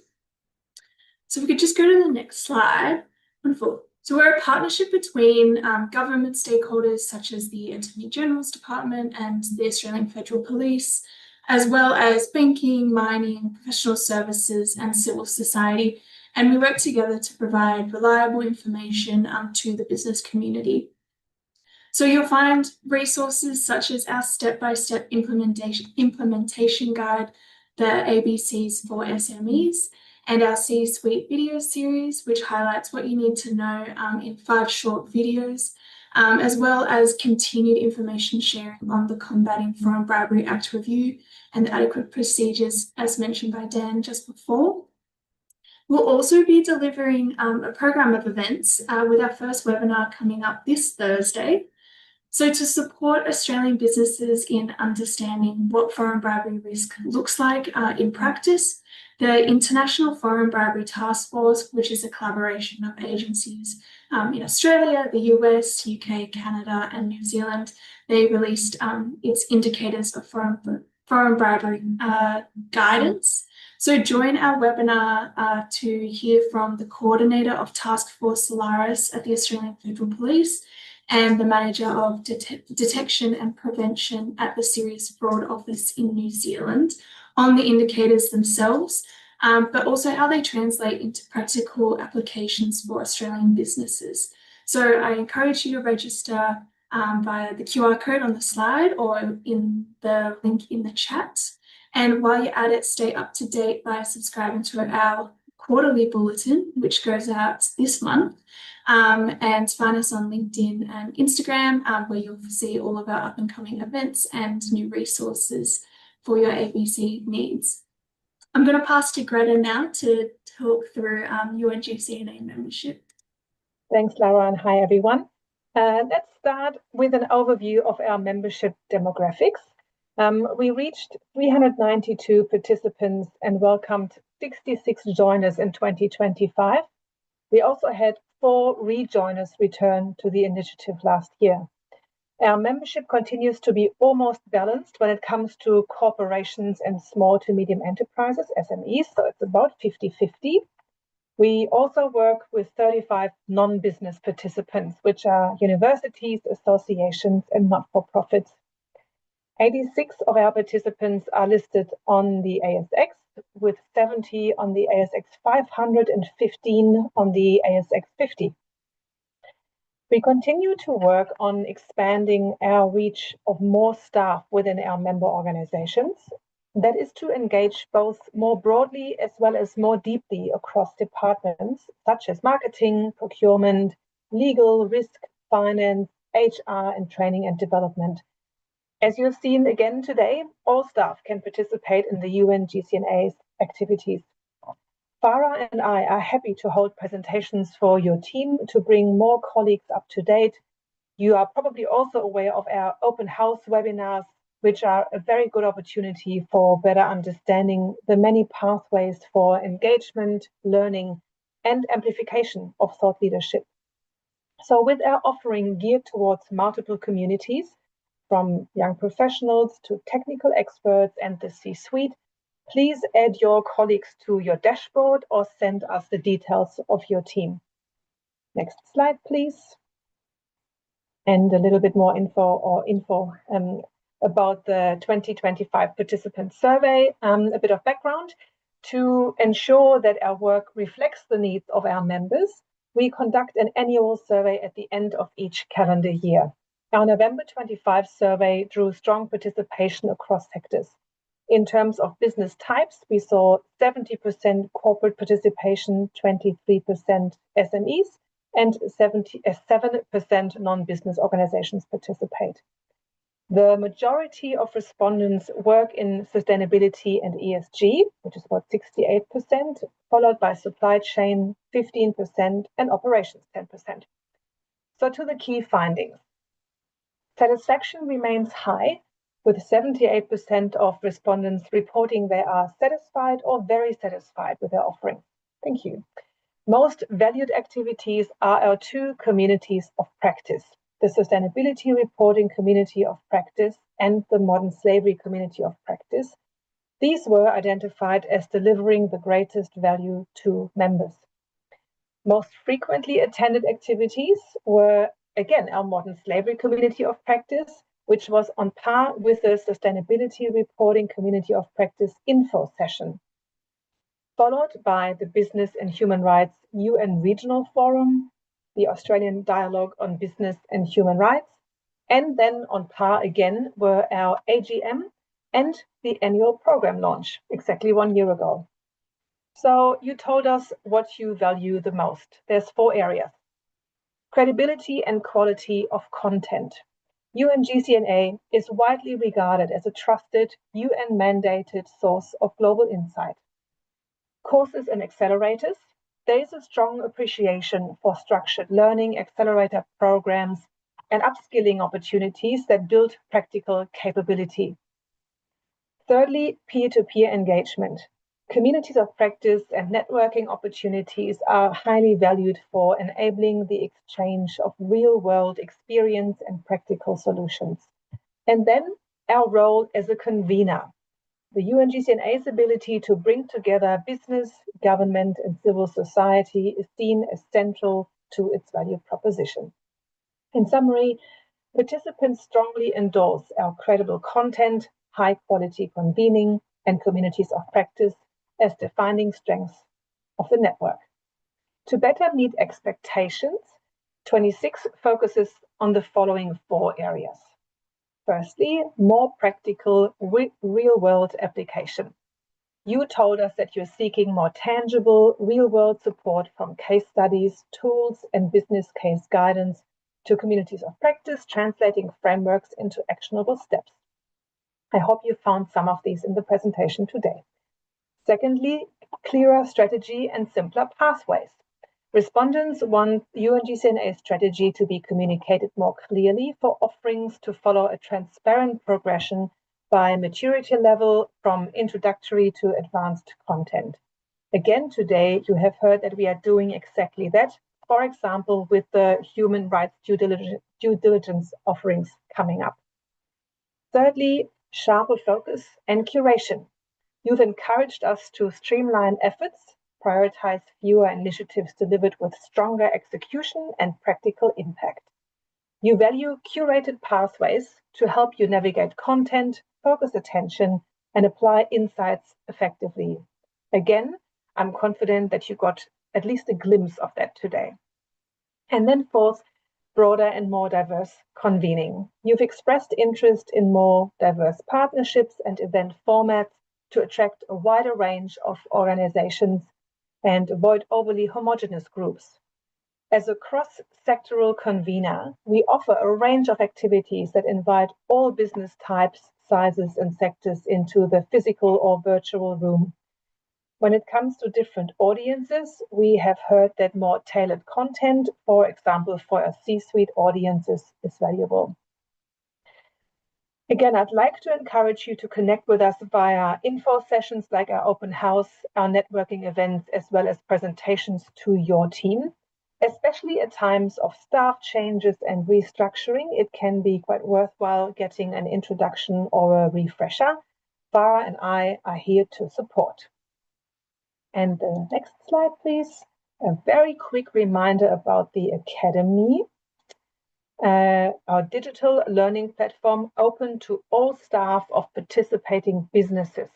So we could just go to the next slide. Wonderful. So we're a partnership between government stakeholders such as the Attorney General's Department and the Australian Federal Police, as well as banking, mining, professional services and civil society. And we work together to provide reliable information to the business community. So you'll find resources such as our step-by-step implementation guide, the ABCs for SMEs, and our C-Suite video series, which highlights what you need to know in 5 short videos, as well as continued information sharing on the Combating Foreign Bribery Act review and the adequate procedures, as mentioned by Dan just before. We'll also be delivering a program of events with our first webinar coming up this Thursday. So to support Australian businesses in understanding what foreign bribery risk looks like in practice, the International Foreign Bribery Task Force, which is a collaboration of agencies in Australia, the US, UK, Canada, and New Zealand, they released its indicators of foreign bribery guidance. So join our webinar to hear from the coordinator of Task Force Solaris at the Australian Federal Police and the manager of detection and prevention at the Serious Fraud Office in New Zealand on the indicators themselves, but also how they translate into practical applications for Australian businesses. So I encourage you to register via the QR code on the slide or in the link in the chat. And while you're at it, stay up to date by subscribing to our quarterly bulletin, which goes out this month, and find us on LinkedIn and Instagram, where you'll see all of our up and coming events and new resources for your ABC needs. I'm going to pass to Greta now to talk through UNGCNA membership. Thanks, Lara, and hi, everyone. Let's start with an overview of our membership demographics. We reached 392 participants and welcomed 66 joiners in 2025. We also had 4 rejoiners return to the initiative last year. Our membership continues to be almost balanced when it comes to corporations and small to medium enterprises, SMEs, so it's about 50-50. We also work with 35 non-business participants, which are universities, associations, and not-for-profits. 86 of our participants are listed on the ASX, with 70 on the ASX 500 and 15 on the ASX 50. We continue to work on expanding our reach of more staff within our member organizations. That is to engage both more broadly as well as more deeply across departments such as marketing, procurement, legal, risk, finance, HR, and training and development. As you've seen again today, all staff can participate in the UNGCNA's activities. Farah and I are happy to hold presentations for your team to bring more colleagues up to date. You are probably also aware of our open house webinars, which are a very good opportunity for better understanding the many pathways for engagement, learning, and amplification of thought leadership. So with our offering geared towards multiple communities, from young professionals to technical experts and the C-suite, please add your colleagues to your dashboard or send us the details of your team. Next slide, please. And a little bit more info about the 2025 participant survey. A bit of background. To ensure that our work reflects the needs of our members, we conduct an annual survey at the end of each calendar year. Our November 25 survey drew strong participation across sectors. In terms of business types, we saw 70% corporate participation, 23% SMEs, and 7% non-business organizations participate. The majority of respondents work in sustainability and ESG, which is about 68%, followed by supply chain, 15%, and operations, 10%. So to the key findings. Satisfaction remains high, with 78% of respondents reporting they are satisfied or very satisfied with their offering. Thank you. Most valued activities are our two communities of practice, the Sustainability Reporting Community of Practice and the Modern Slavery Community of Practice. These were identified as delivering the greatest value to members. Most frequently attended activities were, again, our Modern Slavery Community of Practice, which was on par with the Sustainability Reporting Community of Practice info session, followed by the Business and Human Rights UN Regional Forum, the Australian Dialogue on Business and Human Rights, and then on par again were our AGM and the annual program launch exactly 1 year ago. So you told us what you value the most. There's 4 areas. Credibility and quality of content. UNGCNA is widely regarded as a trusted UN-mandated source of global insight. Courses and accelerators. There is a strong appreciation for structured learning, accelerator programs, and upskilling opportunities that build practical capability. Thirdly, peer-to-peer engagement. Communities of practice and networking opportunities are highly valued for enabling the exchange of real-world experience and practical solutions. And then our role as a convener. The UNGCNA's ability to bring together business, government, and civil society is seen as central to its value proposition. In summary, participants strongly endorse our credible content, high-quality convening, and communities of practice as defining strengths of the network. To better meet expectations, 26 focuses on the following 4 areas. Firstly, more practical real-world application. You told us that you're seeking more tangible real-world support from case studies, tools, and business case guidance to communities of practice, translating frameworks into actionable steps. I hope you found some of these in the presentation today. Secondly, clearer strategy and simpler pathways. Respondents want UNGCNA strategy to be communicated more clearly for offerings to follow a transparent progression by maturity level from introductory to advanced content. Again, today you have heard that we are doing exactly that, for example, with the human rights due diligence offerings coming up. Thirdly, sharper focus and curation. You've encouraged us to streamline efforts, prioritize fewer initiatives delivered with stronger execution and practical impact. You value curated pathways to help you navigate content, focus attention, and apply insights effectively. Again, I'm confident that you got at least a glimpse of that today. And then fourth, broader and more diverse convening. You've expressed interest in more diverse partnerships and event formats to attract a wider range of organizations and avoid overly homogeneous groups. As a cross-sectoral convener, we offer a range of activities that invite all business types, sizes, and sectors into the physical or virtual room. When it comes to different audiences, we have heard that more tailored content, for example, for our C-suite audiences, is valuable. Again, I'd like to encourage you to connect with us via info sessions like our open house, our networking events, as well as presentations to your team. Especially at times of staff changes and restructuring, it can be quite worthwhile getting an introduction or a refresher. Farah and I are here to support. And the next slide, please. A very quick reminder about the Academy. Our digital learning platform open to all staff of participating businesses.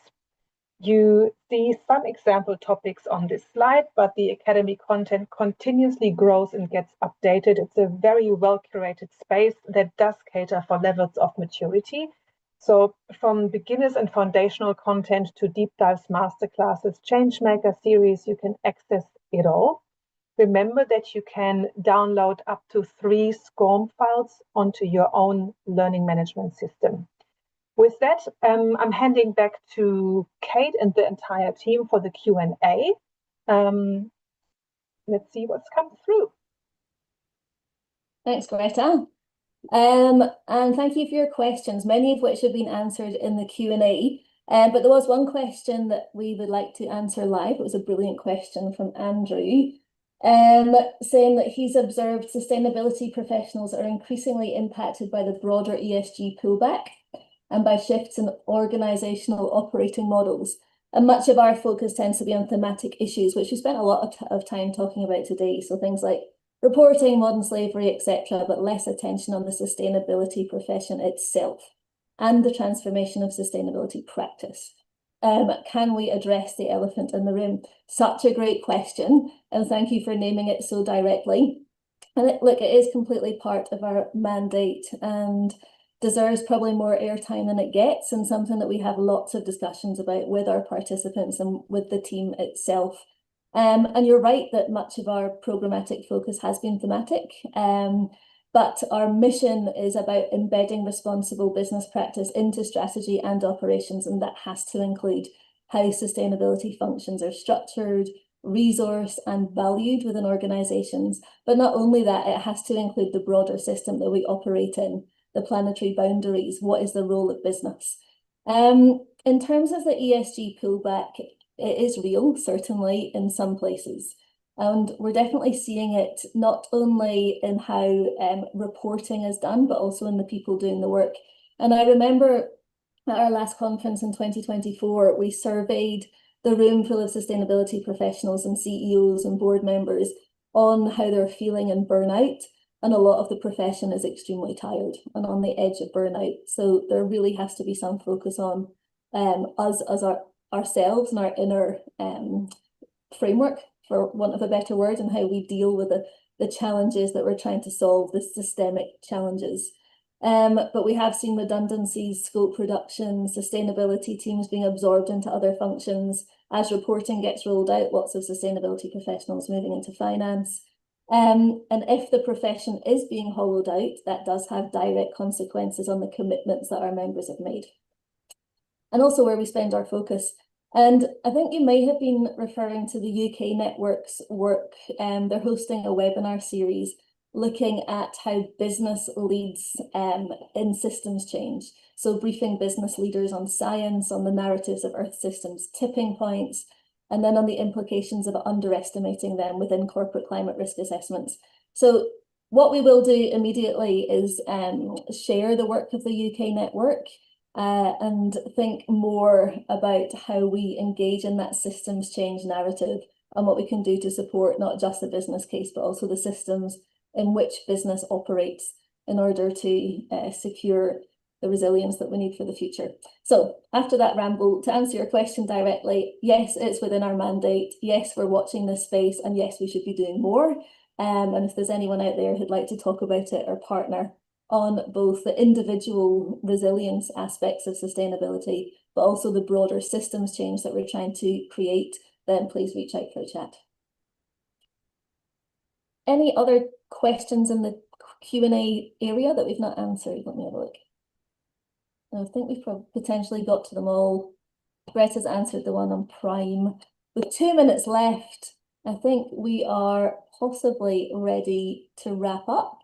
You see some example topics on this slide, but the Academy content continuously grows and gets updated. It's a very well curated space that does cater for levels of maturity. So from beginners and foundational content to deep dives, masterclasses, changemaker series, you can access it all. Remember that you can download up to 3 SCORM files onto your own learning management system. With that, I'm handing back to Kate and the entire team for the Q&A. Let's see what's come through. Thanks, Greta. And thank you for your questions, many of which have been answered in the Q&A. But there was one question that we would like to answer live. It was a brilliant question from Andrew, saying that he's observed sustainability professionals are increasingly impacted by the broader ESG pullback and by shifts in organisational operating models. And much of our focus tends to be on thematic issues, which we spent a lot of time talking about today. So things like reporting, modern slavery, etc., but less attention on the sustainability profession itself and the transformation of sustainability practice. Can we address the elephant in the room? Such a great question, and thank you for naming it so directly. And look, it is completely part of our mandate and deserves probably more airtime than it gets, and something that we have lots of discussions about with our participants and with the team itself. And you're right that much of our programmatic focus has been thematic, but our mission is about embedding responsible business practice into strategy and operations, and that has to include how sustainability functions are structured, resourced, and valued within organisations. But not only that, it has to include the broader system that we operate in, the planetary boundaries. What is the role of business? In terms of the ESG pullback, it is real, certainly, in some places. And we're definitely seeing it not only in how reporting is done, but also in the people doing the work. And I remember at our last conference in 2024, we surveyed the room full of sustainability professionals and CEOs and board members on how they're feeling in burnout. And a lot of the profession is extremely tired and on the edge of burnout. So there really has to be some focus on us as ourselves and our inner framework, for want of a better word, and how we deal with the challenges that we're trying to solve, the systemic challenges. But we have seen redundancies, scope reduction, sustainability teams being absorbed into other functions. As reporting gets rolled out, lots of sustainability professionals moving into finance. And if the profession is being hollowed out, that does have direct consequences on the commitments that our members have made. And also where we spend our focus. And I think you may have been referring to the UK Network's work. They're hosting a webinar series looking at how business leads in systems change. So briefing business leaders on science, on the narratives of Earth systems tipping points, and then on the implications of underestimating them within corporate climate risk assessments. So what we will do immediately is share the work of the UK Network and think more about how we engage in that systems change narrative and what we can do to support not just the business case, but also the systems in which business operates in order to secure the resilience that we need for the future. So after that ramble, to answer your question directly, yes, it's within our mandate. Yes, we're watching this space, and yes, we should be doing more. And if there's anyone out there who'd like to talk about it or partner on both the individual resilience aspects of sustainability, but also the broader systems change that we're trying to create, then please reach out for a chat. Any other questions in the Q&A area that we've not answered? Let me have a look. I think we've potentially got to them all. Greta's answered the one on Prime. With 2 minutes left, I think we are possibly ready to wrap up.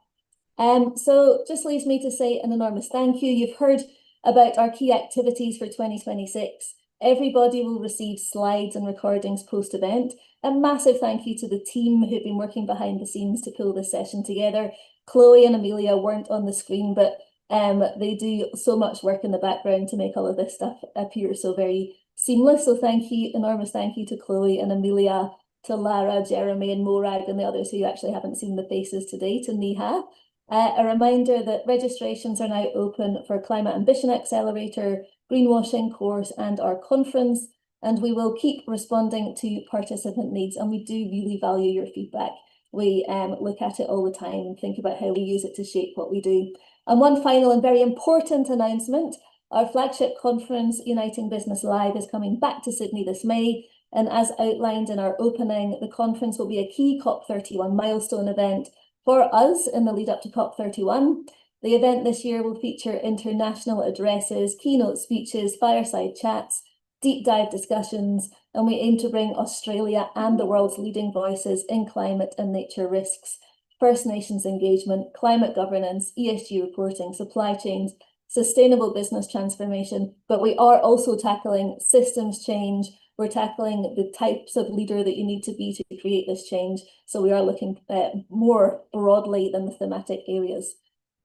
So just leaves me to say an enormous thank you. You've heard about our key activities for 2026. Everybody will receive slides and recordings post-event. A massive thank you to the team who've been working behind the scenes to pull this session together. Chloe and Amelia weren't on the screen, but they do so much work in the background to make all of this stuff appear so very seamless. So thank you, enormous thank you to Chloe and Amelia, to Lara, Jeremy and Morag and the others who you actually haven't seen the faces today, to Neha. A reminder that registrations are now open for Climate Ambition Accelerator, Greenwashing course and our conference, and we will keep responding to participant needs, and we do really value your feedback. We look at it all the time and think about how we use it to shape what we do. And one final and very important announcement, Our flagship conference, Uniting Business Live, is coming back to Sydney this May. And as outlined in our opening, the conference will be a key COP31 milestone event for us in the lead up to COP31. The event this year will feature international addresses, keynote speeches, fireside chats, deep dive discussions, and we aim to bring Australia and the world's leading voices in climate and nature risks, First Nations engagement, climate governance, ESG reporting, supply chains, sustainable business transformation, but we are also tackling systems change. We're tackling the types of leader that you need to be to create this change. So we are looking more broadly than the thematic areas.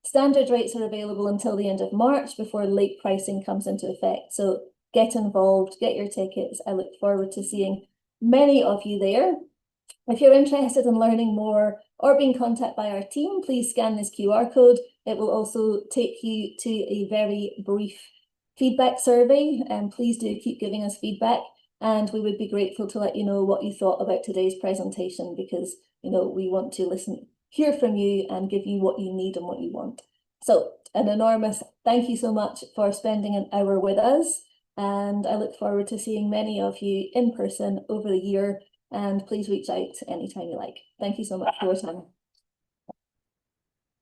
Standard rates are available until the end of March before late pricing comes into effect. So get involved, get your tickets. I look forward to seeing many of you there. If you're interested in learning more or being contacted by our team, please scan this QR code. It will also take you to a very brief feedback survey, and please do keep giving us feedback. And we would be grateful to let you know what you thought about today's presentation, because we want to hear from you and give you what you need and what you want. So an enormous thank you so much for spending an hour with us. And I look forward to seeing many of you in person over the year. And please reach out anytime you like. Thank you so much for your time.